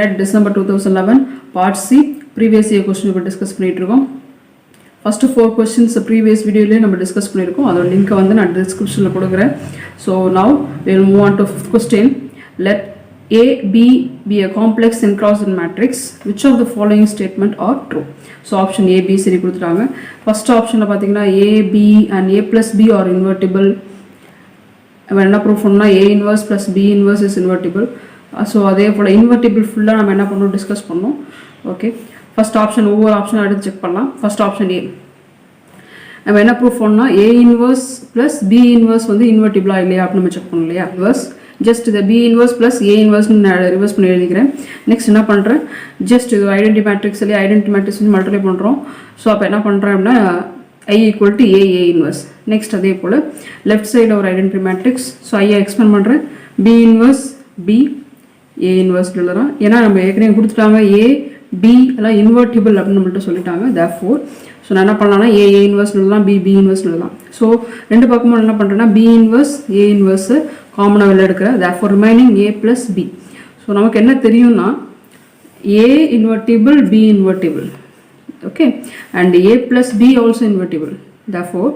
at December 2011 part C previous year question we discuss பண்ணிட்டு இருக்கோம். First 4 questions previous video ல நம்ம discuss பண்ணிருக்கோம். அதோட லிங்க் வந்து நான் description ல கொடுக்கிறேன். So now we will move on to fifth question. Let A B be a complex enclosed matrix. Which of the following statement are true? So option A B சரி கொடுத்துட்டாங்க. First optionல பாத்தீங்கன்னா A B and A plus B are invertible. நம்ம என்ன proof பண்ணா A inverse plus B inverse is invertible. So அதே போல் invertible ஃபுல்லாக நம்ம என்ன பண்ணணும் டிஸ்கஸ் பண்ணோம். ஓகே, ஃபர்ஸ்ட் ஆப்ஷன் ஒவ்வொரு ஆப்ஷனும் எடுத்து செக் பண்ணலாம். ஃபர்ஸ்ட் ஆப்ஷன் ஏ நம்ம என்ன ப்ரூஃப் பண்ணோம்னா A inverse plus B inverse வந்து இன்வெர்டிபிளா இல்லையா அப்படின்னு நம்ம செக் பண்ணோம் இல்லையா. இன்வர்ஸ் ஜஸ்ட் இதை B இன்வர்ஸ் ப்ளஸ் A இன்வர்ஸ்னு நான் ரிவர்ஸ் பண்ணி எழுதிக்கிறேன். நெக்ஸ்ட் என்ன பண்ணுறேன், ஜஸ்ட் இது ஐடென்டி மேட்ரிக்ஸ் இல்லையா, ஐடென்டி மேட்ரிக்ஸ் வந்து மல்டிப்ளை பண்ணுறோம். ஸோ அப்போ என்ன பண்ணுறேன் அப்படின்னா I equal to A inverse. Next அதே போல் லெஃப்ட் சைடில் ஒரு ஐடென்டி மேட்ரிக்ஸ். ஸோ ஐயை எக்ஸ்பேண்ட் பண்ணுறேன், B inverse B A inverse எழுதலாம். ஏன்னா நம்ம ஏற்கனவே கொடுத்துட்டாங்க A B எல்லாம் இன்வெர்டிபிள் அப்படின்னு நம்மள்ட்ட சொல்லிட்டாங்க. therefore ஸோ நான் என்ன பண்ணலாம்னா A இன்வர்ஸ் எழுதலாம், B இன்வர்ஸ் எழுதலாம். ஸோ ரெண்டு பக்கமும் என்ன பண்ணுறேன்னா B இன்வர்ஸ் A இன்வர்ஸ் காமனாக வெளில எடுக்கிறேன். therefore remaining A plus B. So நமக்கு என்ன தெரியும்னா A invertible B invertible. okay, and A plus B also invertible. therefore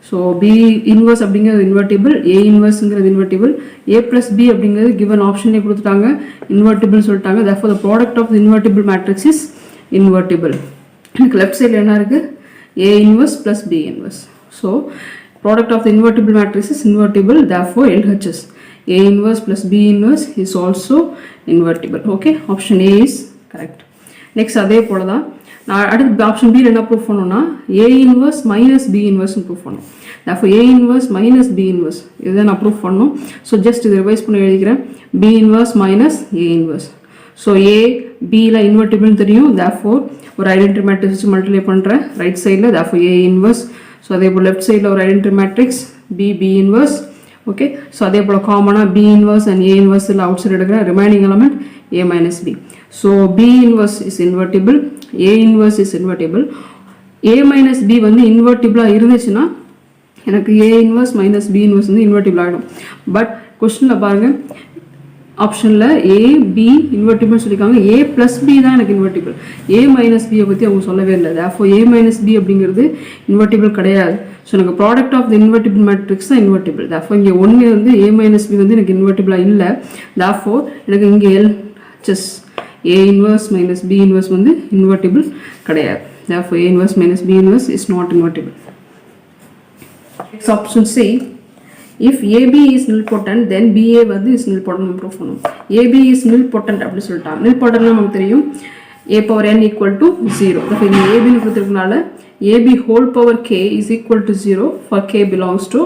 so B inverse அப்படிங்கிறது இன்வெர்டிபிள், A இன்வர்ஸுங்கிறது இன்வெர்டிபிள், A plus B அப்படிங்கிறது given ஆப்ஷனே கொடுத்துட்டாங்க இன்வெர்டிபிள் சொல்லிட்டாங்க. therefore the product of the invertible matrix is invertible. எனக்கு left சைடில் என்ன இருக்குது, A inverse plus B inverse. So product of the invertible matrix is invertible. therefore LHS A inverse plus B inverse is also invertible. okay, option A is correct. Next அதே போல தான் நான் அடுத்த option பியில் என்ன ப்ரூஃப் பண்ணோம்னா A inverse minus B இன்வர்ஸ்னு proof பண்ணோம். therefore A inverse minus B inverse இதை நான் ப்ரூஃப் பண்ணணும். ஸோ ஜஸ்ட் இதை ரிவைஸ் பண்ணி எழுதிக்கிறேன், B inverse minus A inverse. So A Bயில் இன்வெர்டிபிள்னு தெரியும். therefore ஒரு ஐடென்டி மேட்ரிக்ஸ் வச்சு மல்டிப்ளை பண்ணுறேன் ரைட் சைடில். therefore A inverse. ஸோ அதே போல் லெஃப்ட் சைடில் ஒரு identity matrix B inverse. Okay, so அதே போல் காமனாக B inverse and A inverse இல்லை அவுட் சைடு எடுக்கிறேன். Remaining element A minus B. So B inverse is invertible, A inverse is invertible. A minus B வந்து இன்வெர்டிபிளாக இருந்துச்சுன்னா எனக்கு A inverse minus B inverse வந்து invertible ஆகிடும். But கொஸ்டினில் பாருங்கள் ஆப்ஷனில் A B இன்வெர்டிபிள் சொல்லியிருக்காங்க, A ப்ளஸ் B தான் எனக்கு இன்வெர்டிபிள், A மைனஸ் பியை பற்றி அவங்க சொல்லவே இல்லை. therefore A மைனஸ் B அப்படிங்கிறது இன்வெர்டிபிள் கிடையாது. ஸோ எனக்கு product of the invertible matrix தான் இன்வெர்டிபிள். therefore இங்கே ஒன்று வந்து A மைனஸ் B வந்து எனக்கு இன்வெர்டிபிளாக இல்லை. therefore எனக்கு இங்கே LHS A inverse minus B inverse வந்து invertible கிடையாது. therefore A inverse minus B inverse is not invertible. Next option C, if AB is nilpotent then BA வந்து is nilpotent proof பண்ணணும். AB is nilpotent அப்படி சொல்லிட்டாங்க. nilpotent நமக்கு தெரியும் A power n equal to 0. அப்போ இங்கே AB னு கொடுத்துருக்கனால AB whole power k is equal to 0 for k belongs to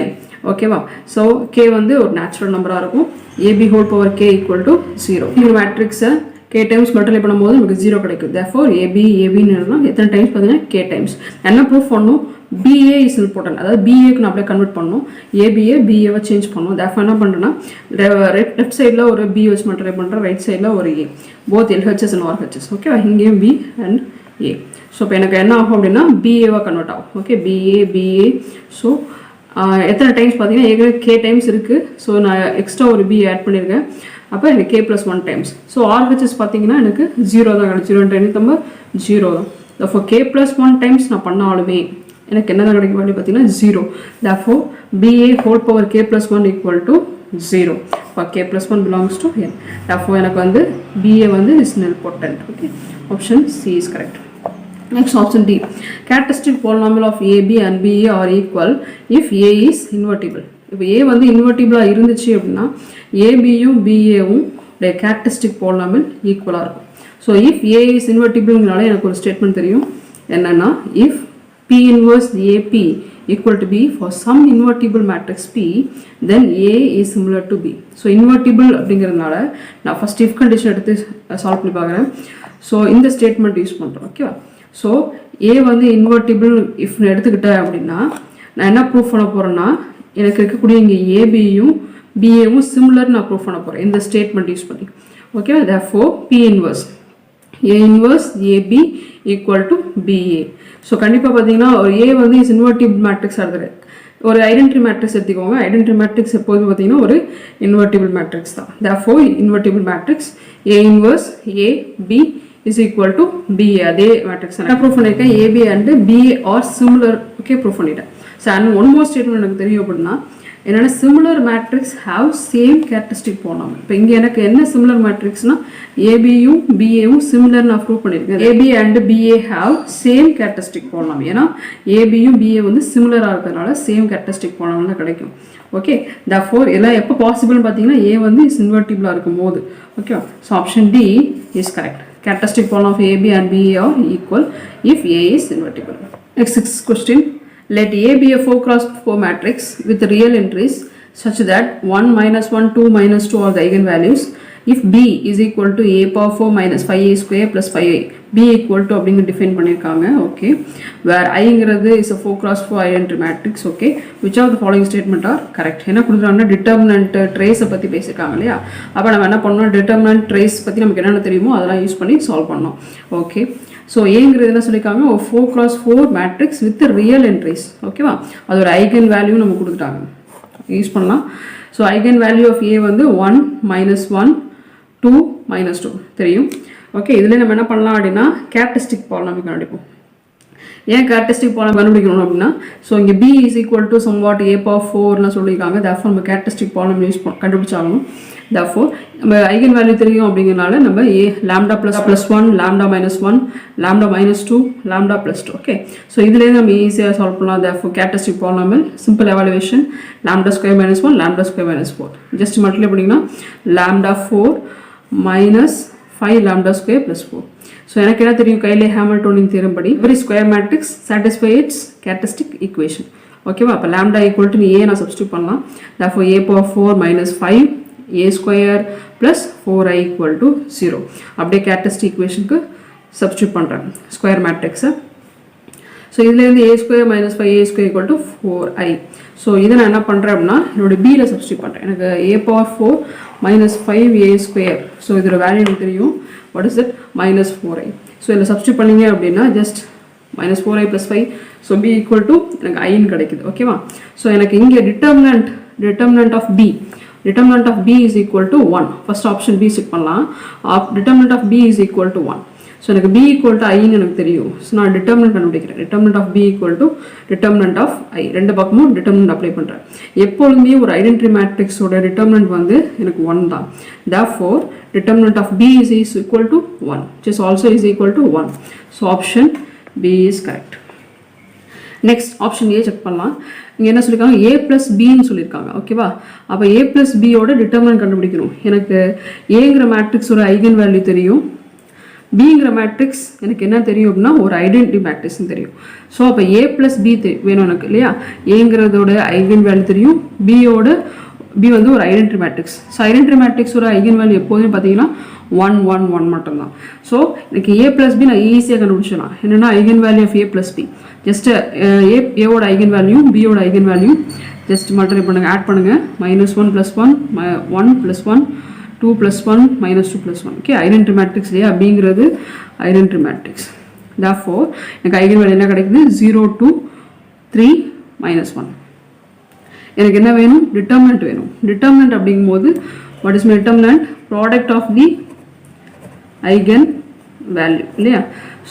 n. ஓகேவா, ஸோ k வந்து ஒரு நேச்சுரல் நம்பராக இருக்கும். AB whole power k equal to 0. இந்த மேட்ரிக்ஸை k டைம்ஸ் மல்டிப்ளை பண்ணும்போது நமக்கு 0 கிடைக்கும். therefore AB ABன்னு எழுதலாம். எத்தனை டைம்ஸ் பார்த்தீங்கன்னா k டைம்ஸ். என்ன ப்ரூஃப் பண்ணணும், BA இஸ் இம்பார்ட்டன்ட், அதாவது BAக்கு நான் அப்படியே கன்வெர்ட் பண்ணணும், BAவை சேஞ்ச் பண்ணணும். therefore என்ன பண்ணுறேன்னா லெஃப்ட் சைடில் ஒரு B வச்சு மல்டிப்ளை பண்ணுறேன், ரைட் சைடில் ஒரு A, both LHS and RHS. Okay, இங்கேயும் B அண்ட் A. ஸோ இப்போ எனக்கு என்ன ஆகும் அப்படின்னா BAவாக கன்வெர்ட் ஆகும். Okay, BA. ஸோ எத்தனை டைம்ஸ் பார்த்தீங்கன்னா ஏற்கனவே k டைம்ஸ் இருக்குது. ஸோ நான் எக்ஸ்ட்ரா ஒரு B ஆட் பண்ணியிருக்கேன், அப்போ எனக்கு k + 1 டைம்ஸ். ஸோ RHS பார்த்தீங்கன்னா எனக்கு 0 தான் கிடைக்கும், 0 நம்ம 0 தான். therefore k + 1 டைம்ஸ் நான் பண்ணாலுமே எனக்கு என்ன தான் கிடைக்கும் வேல்யூ பார்த்தீங்கன்னா 0. therefore BA whole power k + 1 equal to 0 for k + 1 belongs to n. therefore எனக்கு வந்து BA வந்து is nilpotent. okay, option C is correct. Next option D, characteristic polynomial of AB and BA are equal if A is invertible. இப்போ A வந்து இன்வெர்டிபிளாக இருந்துச்சு அப்படின்னா ABயும் BAவும் characteristic polynomial ஈக்குவலாக இருக்கும். So if A is இன்வெர்டிபிள்னால எனக்கு ஒரு ஸ்டேட்மெண்ட் தெரியும் என்னன்னா, if P inverse AP equal to B for some invertible matrix P then A is similar to B. So invertible அப்படிங்கிறதுனால நான் ஃபர்ஸ்ட் இஃப் கண்டிஷன் எடுத்து சால்வ் பண்ணி பார்க்குறேன். ஸோ இந்த ஸ்டேட்மெண்ட் யூஸ் பண்ணுறோம். ஓகேவா, ஸோ A வந்து இன்வெர்டிபிள் இஃப்னு எடுத்துக்கிட்டேன் அப்படின்னா நான் என்ன ப்ரூஃப் பண்ண போகிறேன்னா எனக்கு இருக்கக்கூடிய இங்கே ABயும் BAவும் சிமிலர் நான் ப்ரூஃப் பண்ண போகிறேன் இந்த ஸ்டேட்மெண்ட் யூஸ் பண்ணி. Okay, therefore P inverse A inverse AB equal to BA. So கண்டிப்பாக பார்த்தீங்கன்னா ஒரு A வந்து இஸ் இன்வெர்டிபிள் மேட்ரிக்ஸ் ஆகுது. ஒரு ஐடென்டி மேட்ரிக்ஸ் எடுத்துக்கோங்க. ஐடென்டி மேட்ரிக்ஸ் எப்போதும் பார்த்தீங்கன்னா ஒரு இன்வெர்டிபிள் மேட்ரிக்ஸ் தான். therefore invertible matrix A inverse A B is equal to BA. அதே மேட்ரிக்ஸ் நான் ப்ரூஃப் பண்ணியிருக்கேன். AB and BA are similar. Okay, proof பண்ணிட்டேன். So and one more statement எனக்கு தெரியும் அப்படின்னா என்னென்னா similar matrix have same characteristic polynomial. இப்போ இங்கே எனக்கு என்ன சிமிலர் மேட்ரிக்ஸ்னால் ஏபியும் பிஏவும் சிமிலர் நான் ப்ரூவ் பண்ணியிருக்கேன். AB and BA have same characteristic போடலாம். ஏன்னா ஏபியும் பிஏ வந்து சிமிலராக இருக்கிறதுனால சேம் கேரக்டரிஸ்டிக் போனாமல் தான் கிடைக்கும். ஓகே, therefore எல்லாம் எப்போ பாசிபிள்னு பார்த்தீங்கன்னா ஏ வந்து இஸ் இன்வெர்டிபிளாக இருக்கும் போது. Okay, so option D is correct. Characteristic polynomial of AB and BA are equal if A is invertible. Next, sixth question. Let A be a 4 cross 4 matrix with real entries such that 1 minus 1 2 minus 2 are the eigenvalues. If B is equal to A power 4 minus 5A square plus 5A, B equal to அப்படிங்க define பண்ணிருக்காங்க. Okay, where I ங்கிறது is a 4 cross 4 identity matrix. Okay, which of the following statement are correct? என்ன கொடுக்குறாங்கன்னா determinant trace பற்றி பேசியிருக்காங்க இல்லையா. அப்போ நம்ம என்ன பண்ணோம், determinant trace பற்றி நமக்கு என்னென்ன தெரியுமோ அதெல்லாம் யூஸ் பண்ணி சால்வ் பண்ணோம். ஓகே, ஸோ ஏங்கிறது என்ன சொல்லியிருக்காங்க, ஒரு 4 cross 4 matrix with real entries. ஓகேவா, அது ஒரு ஐகன் வேல்யூ நம்ம கொடுத்துட்டாங்க, யூஸ் பண்ணலாம். ஸோ ஐகன் வேல்யூ ஆஃப் ஏ வந்து 1 minus 1 2 minus 2 தெரியும். ஓகே, இதில் நம்ம என்ன பண்ணலாம் அப்படின்னா கேரக்டரிஸ்டிக் பாலினாமியல் கண்டுபிடிப்போம். ஏன் கேரக்டரிஸ்டிக் பாலினாமியல் கண்டுபிடிக்கணும் அப்படின்னா, ஸோ இங்கே B is equal to somewhat A power 4ன்னு சொல்லியிருக்காங்க. தேர்ஃபோர் நம்ம கேரக்டரிஸ்டிக் பாலினாமியல் யூஸ் கண்டுபிடிச்சாலும் தேர்ஃபோர் நம்ம ஐகன் வேல்யூ தெரியும் அப்படிங்கிறனால நம்ம A lambda plus 1 lambda minus 1 lambda minus 2 lambda plus 2. Okay, so இதுலேருந்து நம்ம ஈஸியாக சால்வ் பண்ணலாம். Therefore characteristic polynomial simple evaluation lambda square minus 1 lambda square minus 4 just multiply பண்ணிங்கன்னா lambda 4 minus 5 lambda square plus 4. So எனக்கு என்ன தெரியும், கையிலே Hamiltonian theorem படி every square matrix satisfy its characteristic equation. ஓகேவா, அப்போ lambda equal to a நான் substitute பண்ணலாம். therefore a power 4 minus 5 a square plus 4i equal to 0. அப்படியே characteristic equationக்கு சப்ஸ்டியூட் பண்ணுறேன் ஸ்கொயர் மேட்ரிக்ஸை. ஸோ இதுலேருந்து a square minus 5a square equal to 4i. So இதை நான் என்ன பண்ணுறேன் அப்படின்னா என்னோட பியில் சப்ஸ்டியூட் பண்ணுறேன். எனக்கு a power 4 minus 5a square. So இதோட வேல்யூ எனக்கு தெரியும், what is it, minus 4i. So இதில் சப்ஸ்டியூட் பண்ணிங்க அப்படின்னா just minus 4i plus 5. So b equal to எனக்கு ஐன்னு கிடைக்குது. ஓகேவா, ஸோ எனக்கு இங்கே determinant of b is equal to 1. First option b check பண்ணலாம். determinant of b is equal to 1. So எனக்கு b equal to iன்னு எனக்கு தெரியும். ஸோ நான் determinant கண்டுபிடிக்கிறேன். determinant of b equal to determinant of i. ரெண்டு பக்கமும் determinant அப்ளை பண்ணுறேன். எப்பொழுதுமே ஒரு ஐடென்டிட்டி மேட்ரிக்ஸோட determinant வந்து எனக்கு 1 தான். therefore determinant of b is equal to 1, which is also is equal to 1. so option b is correct. next option a check பண்ணலாம். இங்கே என்ன சொல்லியிருக்காங்க, a plus bன்னு சொல்லியிருக்காங்க. ஓகேவா, அப்போ a plus b ஓட determinant கண்டுபிடிக்கணும். எனக்கு ஏங்கிற மேட்ரிக்ஸோட ஐகன் வேல்யூ தெரியும், பிங்கிற மேட்ரிக்ஸ் எனக்கு என்ன தெரியும் அப்படின்னா ஒரு ஐடென்டிட்டி மேட்ரிக்ஸ்னு தெரியும். ஸோ அப்போ ஏ ப்ளஸ் பி வேணும் எனக்கு இல்லையா. ஏங்கிறதோட ஐகன் வேல்யூ தெரியும், பி வந்து ஒரு ஐடென்டிட்டி மேட்ரிக்ஸ். ஸோ ஐடென்டிட்டி மேட்ரிக்ஸோட ஐகன் வேல்யூ எப்போதும் பார்த்தீங்கன்னா 1 1 1 மட்டும்தான். ஸோ எனக்கு ஏ ப்ளஸ் பி நான் ஈஸியாக கண்டுபிடிச்சலாம். என்னென்னா eigenvalue of A plus B just ஏவோட ஐகன் வேல்யூ பியோட ஐகன் வேல்யூ ஜஸ்ட் மல்டிப்ளை பண்ணுங்கள், ஆட் பண்ணுங்கள். -1 + 1 1 + 1 2 + 1 -2 + 1. ஓகே, ஐடென்டிட்டி மேட்ரிக்ஸ் இல்லையா, அப்படிங்கிறது ஐடென்டிட்டி மேட்ரிக்ஸ். therefore எனக்கு ஐகன் வேல்யூ என்ன கிடைக்குது, 0 2 3 -1. எனக்கு என்ன வேணும், டிட்டர்மினன்ட் வேணும். டிட்டர்மினன்ட் அப்படிங்கும்போது what is my determinant, product of the eigen value இல்லையா.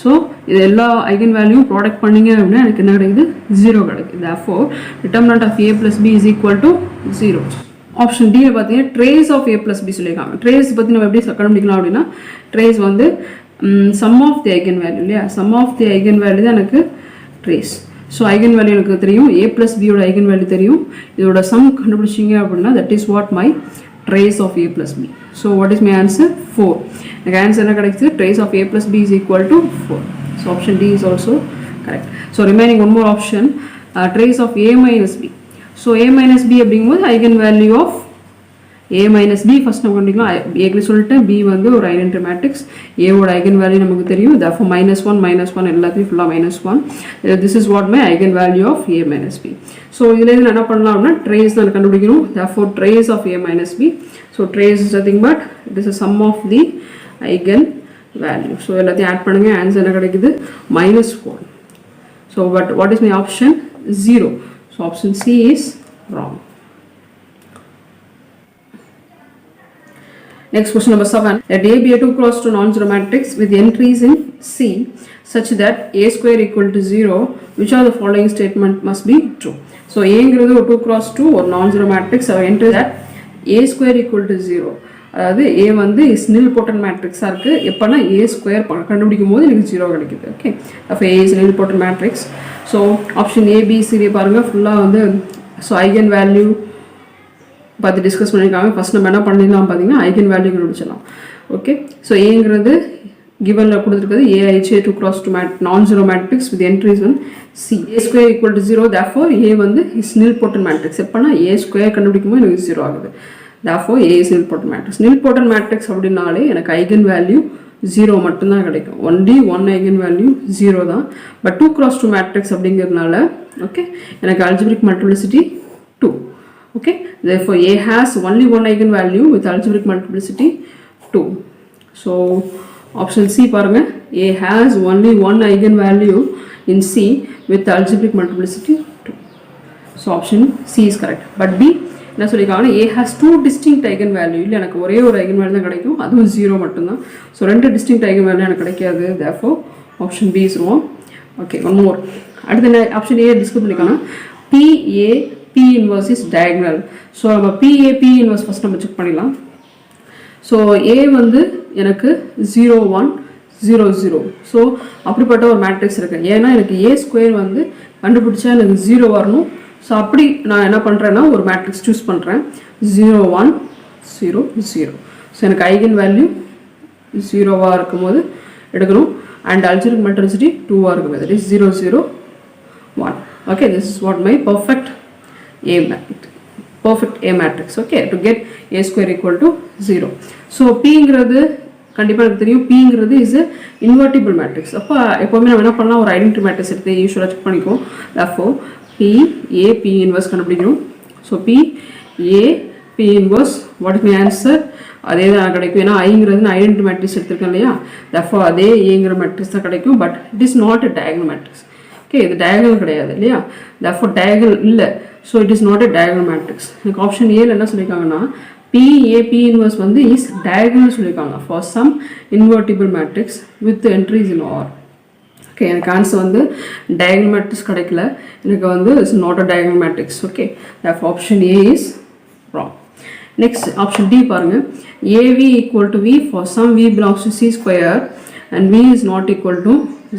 ஸோ இது எல்லா ஐகன் வேல்யூவும் ப்ராடக்ட் பண்ணிங்க அப்படின்னா எனக்கு என்ன கிடைக்குது, 0 கிடைக்குது. therefore determinant of a plus b is equal to 0. Option D பார்த்தீங்கன்னா trace of A plus B சொல்லியிருக்காங்க. ட்ரேஸ் பற்றி நம்ம எப்படி கண்டுபிடிக்கலாம் அப்படின்னா, ட்ரேஸ் வந்து sum of the eigen value இல்லையா, sum of the eigen value தான் எனக்கு ட்ரேஸ். ஸோ ஐகன் வேல்யூ எனக்கு தெரியும், ஏ ப்ளஸ் பியோட ஐகன் வேல்யூ தெரியும், இதோட சம் கண்டுபிடிச்சிங்க அப்படின்னா that is what my trace of A plus B. So what is my answer, 4. எனக்கு ஆன்சர் என்ன கிடைக்குது, trace of A plus B is equal to 4. So option D is also correct. So remaining one more option, trace of A minus B. So a minus b அப்படிங்கும்போது eigenvalue of a minus b first நம்ம கண்டுபிடிக்கலாம். ஏற்கனவே சொல்லிட்டேன், b வந்து ஒரு identity matrix, ஏவோட eigenvalue நமக்கு தெரியும். therefore -1 -1 எல்லாத்தையும் ஃபுல்லாக -1. this is what my eigenvalue of a minus b. So இதுலேருந்து என்ன பண்ணலாம் அப்படின்னா ட்ரேஸ் தான் கண்டுபிடிக்கணும். therefore trace of a minus b. So trace is nothing but it is a sum of the eigen value. So எல்லாத்தையும் add பண்ணுங்க, answer என்ன கிடைக்குது, -4. So but what is my option, 0. So option C is wrong. Next question number 7. Let A be a 2 cross 2 non-zero matrix with entries in C such that A square equal to 0. Which of the following statement must be true? So A is a 2 cross 2 or non-zero matrix. Our entry that A square equal to 0. அதாவது A வந்து is நில் போட்டன் மேட்ரிக்ஸாக இருக்குது. எப்போனா A square கண்டுபிடிக்கும் போது எனக்கு 0 கிடைக்குது. ஓகே, அப்போ A is nilpotent matrix. So option ABCD பாருங்கள் ஃபுல்லாக வந்து ஸோ ஐகன் வேல்யூ பார்த்து டிஸ்கஸ் பண்ணியிருக்காங்க. ஃபஸ்ட் நம்ம என்ன பண்ணிடலாம் பார்த்தீங்கன்னா ஐகன் வேல்யூ கண்டுபிடிச்சிடலாம். ஓகே, ஸோ ஏங்கிறது கிவனில் கொடுத்துருக்குது ஏஐஹே 2 cross 2 non zero matrix with entries on C A square equal to 0. Therefore A வந்து இஸ் நில் போட்டன் மேட்ரிக்ஸ். எப்போனா ஏ ஸ்கொயர் கண்டுபிடிக்கும் போது எனக்கு 0 ஆகுது. Therefore A is nilpotent matrix. நில் போட்டன் மேட்ரிக்ஸ் அப்படின்னாலே எனக்கு ஐகன் வேல்யூ 0 மட்டும்தான் கிடைக்கும். ஒன்லி ஒன் ஐகன் வேல்யூ 0 தான். பட் 2 cross 2 மேட்ரிக்ஸ் அப்படிங்கிறதுனால ஓகே எனக்கு algebraic multiplicity 2. Okay, therefore A has only one eigenvalue with algebraic multiplicity 2. So option C paranga, A has only one eigenvalue in C with algebraic multiplicity 2. So option C is correct. But B என்ன சொல்லிருக்காங்க, A has two distinct eigenvalue. இல்லை எனக்கு ஒரே ஒரு eigenvalue தான் கிடைக்கும், அதுவும் 0 மட்டும்தான். ஸோ ரெண்டு distinct eigenvalue எனக்கு கிடைக்காது. Therefore option B is wrong. Okay, one more. அடுத்த ஆப்ஷன் A டிஸ்கஸ் பண்ணிக்கலாம். PA P inverse is diagonal. So நம்ம PA P inverse ஃபஸ்ட் நம்ம செக் பண்ணிடலாம். ஸோ A வந்து எனக்கு 0 1 0 0. ஸோ அப்படிப்பட்ட ஒரு மேட்ரிக்ஸ் இருக்குது. ஏன்னா எனக்கு A ஸ்கொயர் வந்து கண்டுபிடிச்சா எனக்கு 0 வரணும். ஸோ அப்படி நான் என்ன பண்ணுறேன்னா ஒரு மேட்ரிக்ஸ் சூஸ் பண்ணுறேன் 0 1 0 0. ஸோ எனக்கு ஐகன் வேல்யூ 0வாக இருக்கும்போது எடுக்கணும். அண்ட் அல்ஜிப்ரிக் மல்டிப்ளிசிட்டி 2வாக இருக்கும். That is 0 0 1. Okay, this is what my perfect A matrix. Okay, to get A square equal to 0. So Pங்கிறது கண்டிப்பாக எனக்கு தெரியும். Pங்கிறது இஸ் இன்வெர்டிபிள் மேட்ரிக்ஸ். அப்போ எப்போவுமே நம்ம என்ன பண்ணலாம், ஒரு ஐடென்டி மேட்ரிக்ஸ் எடுத்து யூஸ்வலாக செக் பண்ணிக்குவோம். therefore P A P inverse கண்டுபிடிக்கணும். So P A P inverse what is my answer, அதே தான் கிடைக்கும். ஏன்னா ஐங்கிறது நான் ஐடென்டி மேட்ரிக்ஸ் எடுத்திருக்கேன் இல்லையா, therefore அதே ஏங்கிற மேட்ரிக்ஸ் தான் கிடைக்கும். But it is not a diagonal matrix. Okay, இது டயகனல் கிடையாது இல்லையா, therefore டயகனல் இல்லை. So it is not a diagonal matrix. எனக்கு ஆப்ஷன் ஏல என்ன சொல்லியிருக்காங்கன்னா PAP இன்வர்ஸ் வந்து இஸ் டயகனல் சொல்லியிருக்காங்க for some invertible matrix with entries in R. Okay, எனக்கு ஆன்சர் வந்து டயகனல் மேட்ரிக்ஸ் கிடைக்கல, எனக்கு வந்து it's not a diagonal matrix. Okay, therefore option A is wrong. Next option D பாருங்க, AV equal to V for some V belongs to C square and V is not equal to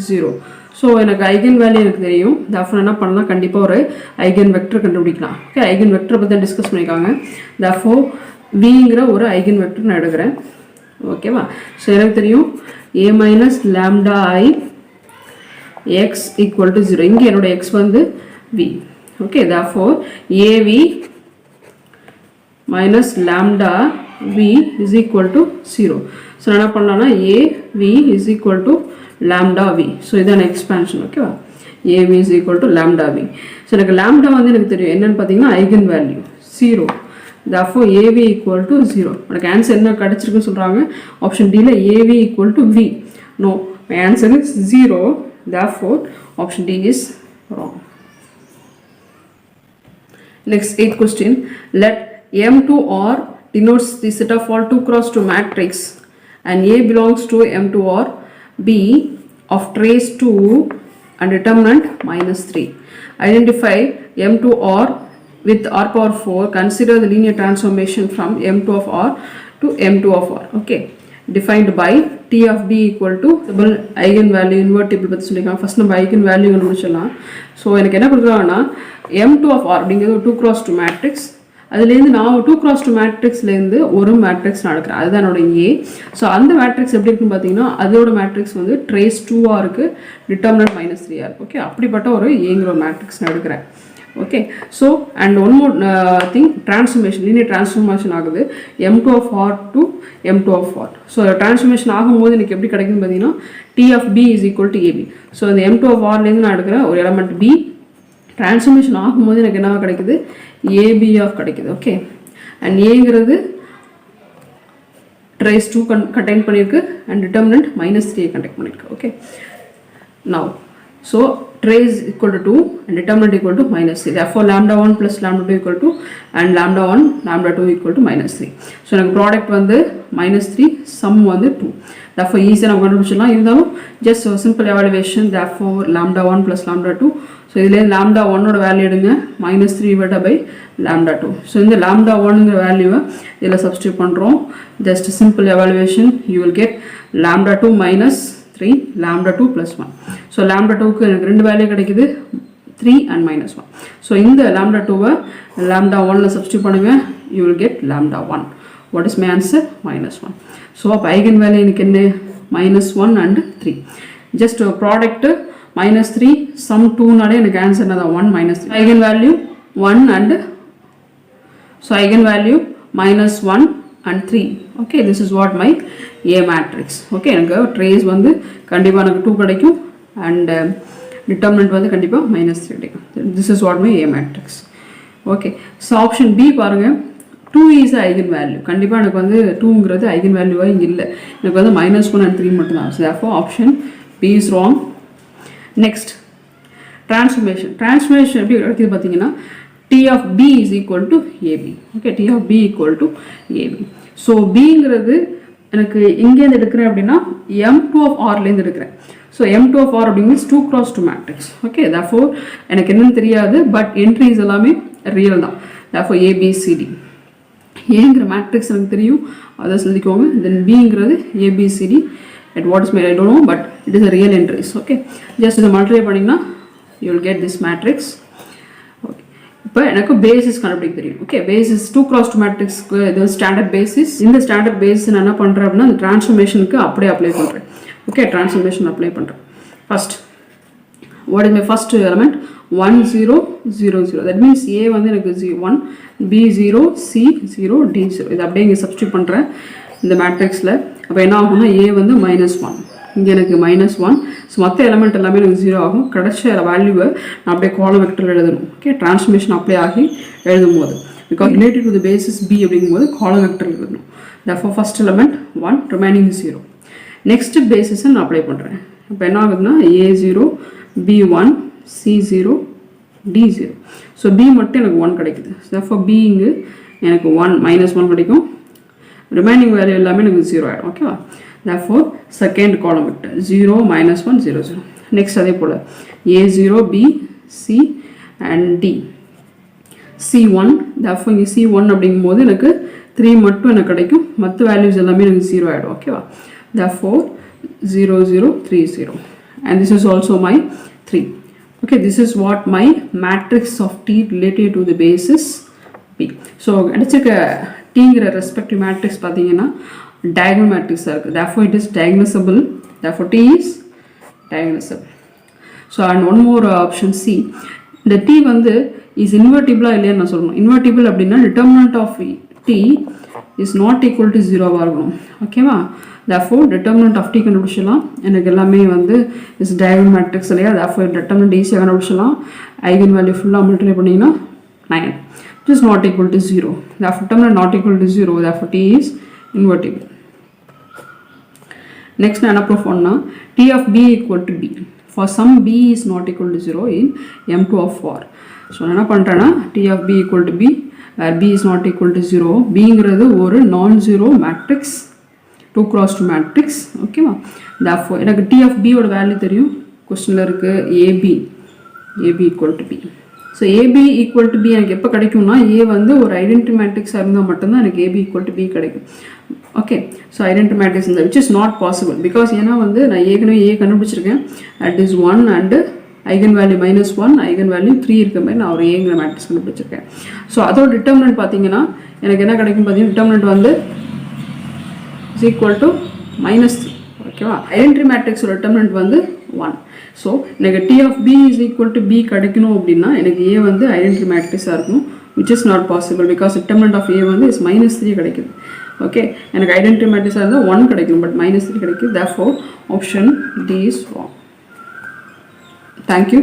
0. So எனக்கு eigen value எனக்கு தெரியும். therefore என்ன பண்ணலாம், கண்டிப்பாக ஒரு eigenvector கண்டுபிடிக்கலாம். Okay, eigen வெக்டரை பற்றி டிஸ்கஸ் பண்ணியிருக்காங்க. therefore Vங்கிற ஒரு ஐகன் வெக்டர் நான் எடுக்கிறேன். ஓகேவா, ஸோ எனக்கு தெரியும் A minus lambda I X equal to 0. இங்கே என்னோட X வந்து V. Okay, therefore AV minus lambda V is equal to 0. So என்ன பண்ணலாம்னா AV is equal to lambda V. So இதான் எக்ஸ்பேன்ஷன். ஓகேவா, AV is equal to lambda V. So எனக்கு lambda வந்து எனக்கு தெரியும் என்னன்னு பார்த்தீங்கன்னா eigen value 0. therefore AV equal to 0. எனக்கு ஆன்சர் என்ன கிடைச்சிருக்குன்னு சொல்கிறாங்க ஆப்ஷன் டியில் AV equal to V. No, my answer is 0. therefore option D is wrong. Next 8th question. Let M2R denotes the set of all 2 cross 2 matrix and A belongs to M2R B of trace 2 and determinant -3. Identify M2R with R power 4. Consider the linear transformation from M2 of R to M2 of R. Okay, defined by T of B equal to double eigenvalue invertible பற்றி சொல்லிக்கலாம். First நம்ம eigen value கண்டுபிடிச்சிடலாம். So எனக்கு என்ன கொடுக்குறாங்கன்னா M2 of R அப்படிங்கிறது 2 cross 2 matrix. அதுலேருந்து நான் 2 cross 2 மேட்ரிக்ஸ்லேருந்து ஒரு மேட்ரிக்ஸ் நான் எடுக்கிறேன், அதுதான் என்னோட ஏ. ஸோ அந்த மேட்ரிக்ஸ் எப்படி இருக்குன்னு பார்த்தீங்கன்னா அதோட மேட்ரிக்ஸ் வந்து ட்ரேஸ் 2ஆக இருக்குது, டிட்டர்மினன்ட் -3ஆக இருக்குது. ஓகே, அப்படிப்பட்ட ஒரு ஏங்கிற ஒரு மேட்ரிக்ஸ் நான் எடுக்கிறேன். Okay, so and one more thing, transformation linear transformation ஆகுது M2 of R to M2 of R. So transformation ஆகும்போது எனக்கு எப்படி கிடைக்குன்னு பார்த்தீங்கன்னா T of B is equal to AB. So அந்த M2 of Rலேருந்து நான் எடுக்கிறேன் ஒரு எலமெண்ட் B, டிரான்ஸ்ஃபர்மேஷன் ஆகும்போது எனக்கு என்ன கிடைக்குது AB ஆஃப் கிடைக்குது. ஓகே, அண்ட் ஏங்கிறது ட்ரேஸ் 2 கண்டெயின் பண்ணியிருக்கு அண்ட் டிட்டர்மினன்ட் -3 கண்டெக்ட் பண்ணியிருக்கு. Okay, now So trace equal to 2 and determinant equal to minus 3. Therefore lambda 1 plus lambda 2 equal to and lambda 1 lambda 2 equal to minus 3. So எனக்கு product வந்து minus 3, sum வந்து 2. Therefore easy நம்ம கண்டுபிடிச்சிடலாம். இருந்தாலும் just a simple evaluation. Therefore lambda 1 plus lambda 2. So இதிலே lambda 1 ஓட value எடுங்க minus 3 divided by lambda 2. So இந்த lambda 1ங்கிற வேல்யூவை இதில் substitute பண்ணுறோம். Just a simple evaluation. You will get lambda 2 minus 3 lambda 2 plus 1. So lambda 2க்கு எனக்கு ரெண்டு வேல்யூ கிடைக்குது 3 and minus 1. So இந்த lambda 2வை lambda 1ல substitute பண்ணுங்க, you will get lambda 1. What is my answer? Minus 1. So அப்போ eigen value எனக்கு என்ன minus 1 and 3. Just product minus 3 sum 2 நாலே எனக்கு ஆன்சர் என்னதான் 1 minus 3. Eigen value 1 and so eigen value minus 1 and 3. Okay, this is what my A matrix. Okay, எனக்கு trace வந்து கண்டிப்பா எனக்கு 2 கிடைக்கும் and determinant வந்து கண்டிப்பா minus 3 கிடைக்கும். This is what my A matrix. Okay, so option B பாருங்க 2 is a eigen value. கண்டிப்பா எனக்கு வந்து 2ங்கிறது eigen value இங்க இல்ல. எனக்கு வந்து minus 1 and 3 மட்டும் தான். So therefore option B is wrong. Next, transformation. Transformation எப்படி கிடைக்குது பாத்தீங்கன்னா T of B is equal to AB. Okay, T of B equal to AB. So Bங்கிறது எனக்கு இங்கேருந்து எடுக்கிறேன் அப்படின்னா M2 of Rலேருந்து எடுக்கிறேன். So M2 of R அப்படிங்கிறது 2 cross 2 matrix. Okay, therefore எனக்கு என்னன்னு தெரியாது பட் என்ட்ரிஸ் எல்லாமே ரியல் தான். Therefore ABCD. ஏங்கிற மேட்ரிக்ஸ் எனக்கு தெரியும், அதை சொல்லிக்கோங்க. Then Bங்கிறது ABCD. At what is my I don't know, but it is a real entries. Okay, just இதை multiply பண்ணிங்கன்னா you will get this matrix. இப்போ எனக்கு பேசிஸ் கண்டுபிடிக்க தெரியும். ஓகே, பேசிஸ் 2 cross 2 மேட்ரிக்ஸ்க்கு இது ஸ்டாண்டர்ட் பேசிஸ். இந்த ஸ்டாண்டர்ட் பேசிஸ் நான் என்ன பண்ணுறேன் அப்படின்னா அந்த ட்ரான்ஸ்ஃபர்மேஷனுக்கு அப்படியே அப்ளை பண்ணுறேன். ஓகே, ட்ரான்ஸ்ஃபர்மேஷன் அப்ளை பண்ணுறேன். First what is my first element 1 0 0 0. That means A வந்து எனக்கு 1, பி 0, சி 0, டி 0. இது அப்படியே இங்கே சப்ஸ்டியூட் பண்ணுறேன் இந்த மேட்ரிக்ஸில். அப்போ என்ன ஆகும்னா ஏ வந்து -1, இங்கே எனக்கு -1. ஸோ மற்ற எலமெண்ட் எல்லாமே எனக்கு 0 ஆகும். கிடைச்ச வேல்யூவை நான் அப்படியே காலம் வெக்டரில் எழுதணும். ஓகே, ட்ரான்ஸ்ஃபர்மேஷன் அப்ளை ஆகி எழுதும் போது because related to the basis B அப்படிங்கும்போது காலம் வெக்டரில் எழுதணும். therefore first element 1 remaining 0. Next பேசிஸை நான் அப்ளை பண்ணுறேன். இப்போ என்ன ஆகுதுன்னா A0, B1, C0, D0. So B மட்டும் எனக்கு 1 கிடைக்குது. therefore B இங்கு எனக்கு 1 -1 கிடைக்கும். ரிமைனிங் வேல்யூ எல்லாமே எனக்கு 0 ஆகிடும். ஓகேவா? therefore second column vector 0 -1 0 0. Next அதே போல் A0, B, C and D. C1, therefore இங்கே C1 அப்படிங்கும்போது எனக்கு 3 மட்டும் எனக்கு கிடைக்கும். மற்ற வேல்யூஸ் எல்லாமே எனக்கு 0 ஆகிடும். ஓகேவா? therefore 0 0 3 0 and this is also my 3. Okay, this is what my matrix of T related to the basis B. So அடிச்சிருக்க Tங்கிற respective matrix பார்த்தீங்கன்னா diagonal matrix இருக்கு. therefore it is diagnosable. therefore T is diagnosable. So and one more option C. இந்த T வந்து is invertible இல்லையான்னு நான் சொல்லணும். invertible அப்படின்னா determinant of T is not equal to 0 இருக்கணும். ஓகேவா? therefore determinant of T கண்டுபிடிச்சலாம். எனக்கு எல்லாமே வந்து is diagonal matrix இல்லையா? therefore determinant ஈஸியாக கண்டுபிடிச்சலாம். eigen value ஃபுல்லாக மல்டிப்ளை பண்ணிங்கன்னா 9. it is not equal to 0. therefore determinant not equal to 0. therefore T is invertible. Next நான் என்ன ப்ரூஃப் பண்ணா T of B equal to B. for some B is not equal to 0 in M2 of R. So நான் என்ன பண்ணுறேன்னா T of B equal to B where B is not equal to 0. Bங்கிறது ஒரு நான் zero matrix 2 cross 2 matrix. ஓகேவா? therefore எனக்கு T of B ஓட value தெரியும். கொஸ்டினில் இருக்குது AB equal to B. So AB equal to B எனக்கு எப்போ கிடைக்கும்னா A வந்து ஒரு ஐடென்டி மேட்ரிக்ஸாக இருந்தால் மட்டும்தான் எனக்கு AB equal to B கிடைக்கும். ஓகே, ஸோ ஐடென்டி மேட்ரிக்ஸ் இந்த which is not possible because ஏன்னா வந்து நான் ஏற்கனவே A கண்டுபிடிச்சிருக்கேன். At is 1 and eigen value -1 eigen value 3 இருக்க மாதிரி நான் ஒரு ஏங்கிற மேட்ரிக்ஸ் கண்டுபிடிச்சிருக்கேன். ஸோ அதோட டிட்டர்மினன்ட் பார்த்தீங்கன்னா எனக்கு என்ன கிடைக்கும் பார்த்தீங்கன்னா டிட்டர்மினன்ட் வந்து இஸ் ஈக்குவல் டு -3. ஓகேவா? ஐடென்டி மேட்ரிக்ஸோட டிட்டர்மினன்ட் வந்து 1. ஸோ எனக்கு T of B is equal to B கிடைக்கணும் அப்படின்னா எனக்கு A வந்து ஐடென்டி மேட்ரிக்ஸாக இருக்கணும் which is not possible because determinant of A வந்து is -3 கிடைக்குது. ஓகே, எனக்கு ஐடென்டி மேட்ரிக்ஸாக இருந்தால் 1 கிடைக்கும் பட் -3 கிடைக்குது. therefore option D is wrong. Thank you.